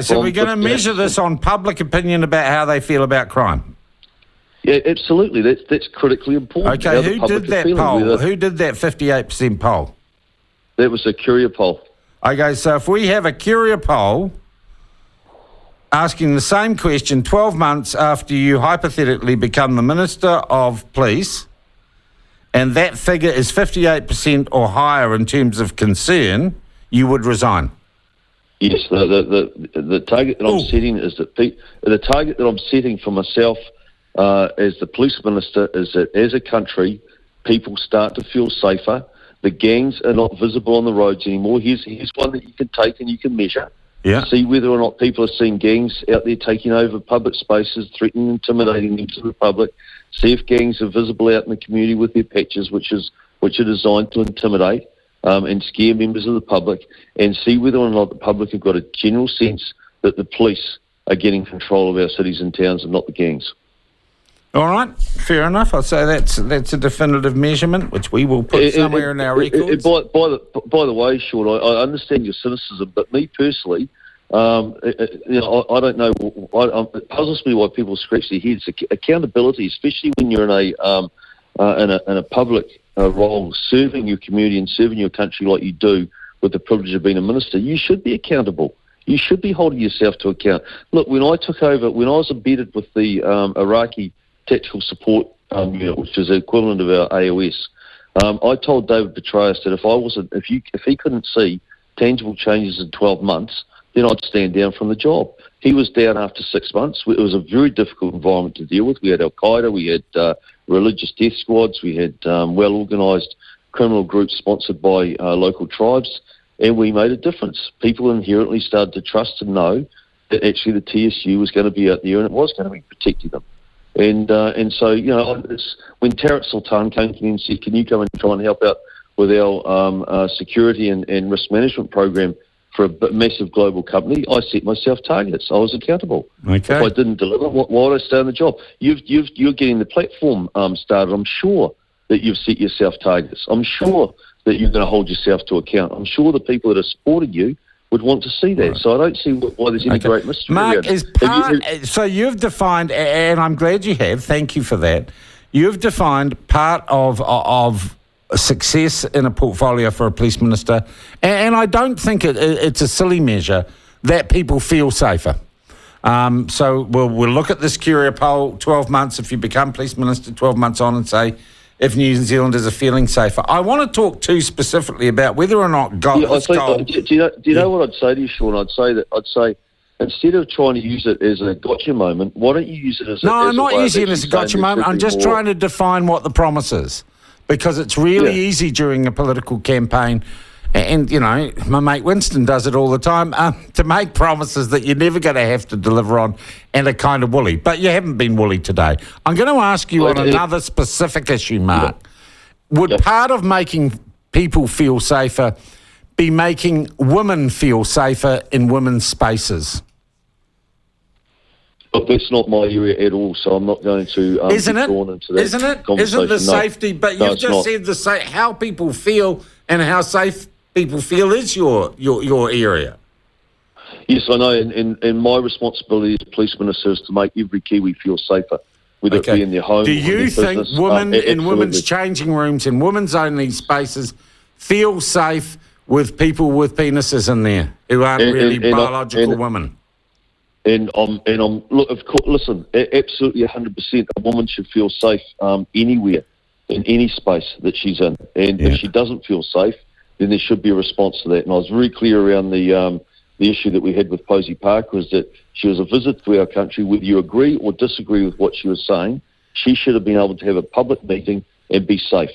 So we're going to measure this on public opinion about how they feel about crime. Yeah, absolutely. That's critically important. Okay, who did that poll? Who did that 58% poll? That was a Curia poll. Okay, so if we have a Curia poll asking the same question 12 months after you hypothetically become the Minister of Police, and that figure is 58% or higher in terms of concern, you would resign. Yes, the target that I'm setting is that the target that I'm setting for myself as the police minister is that as a country, people start to feel safer. The gangs are not visible on the roads anymore. Here's one that you can take and you can measure. Yeah. See whether or not people are seeing gangs out there taking over public spaces, threatening, intimidating them to the public. See if gangs are visible out in the community with their patches, which are designed to intimidate and scare members of the public, and see whether or not the public have got a general sense that the police are getting control of our cities and towns and not the gangs. All right, fair enough. I'll say that's a definitive measement, which we will put somewhere in our records. By the way, Sean, I understand your cynicism, but me personally, I don't know. It puzzles me why people scratch their heads. Accountability, especially when you're in a public role, serving your community and serving your country like you do with the privilege of being a minister, you should be accountable. You should be holding yourself to account. Look, when I took over, when I was embedded with the Iraqi Tactical Support Unit, which is the equivalent of our AOS, I told David Petraeus that if he couldn't see tangible changes in 12 months, then I'd stand down from the job. He was down after 6 months. It was a very difficult environment to deal with. We had Al-Qaeda, we had religious death squads, we had well-organised criminal groups sponsored by local tribes, and we made a difference. People inherently started to trust and know that actually the TSU was going to be out there and it was going to be protecting them. And so, when Tareq Sultan came to me and said, can you come and try and help out with our security and risk management program for a massive global company, I set myself targets. I was accountable. Okay. If I didn't deliver, why would I stay on the job? You're getting the platform started. I'm sure that you've set yourself targets. I'm sure that you're going to hold yourself to account. I'm sure the people that are supporting you would want to see that. Right. So I don't see why there's any great mystery. Mark, so you've defined, and I'm glad you have, thank you for that, you've defined part of success in a portfolio for a police minister, and I don't think it's a silly measure that people feel safer. So we'll look at this Curia poll 12 months, if you become police minister 12 months on, and say if New Zealanders are feeling safer. I want to talk too specifically about whether or not do you know what I'd say to you, Sean? I'd say instead of trying to use it as a gotcha moment, why don't you use it as I'm not using it as a gotcha moment. I'm just trying to define what the promise is, because it's really easy during a political campaign, and, my mate Winston does it all the time, to make promises that you're never going to have to deliver on and are kind of woolly. But you haven't been woolly today. I'm going to ask you on another specific issue, Mark. Would part of making people feel safer be making women feel safer in women's spaces? Look, that's not my area at all, so I'm not going to drawn into that. Isn't the safety? But you've just said how people feel and how safe people feel is your area. Yes, I know, and my responsibility as police minister is to make every Kiwi feel safer, whether it be in their home. Do you think business, women in women's changing rooms, in women's only spaces, feel safe with people with penises in there who aren't really biological women? Look, of course, listen, absolutely 100%. A woman should feel safe anywhere, in any space that she's in. And if she doesn't feel safe, then there should be a response to that. And I was very clear around the issue that we had with Posey Parker, is that she was a visit to our country. Whether you agree or disagree with what she was saying, she should have been able to have a public meeting and be safe.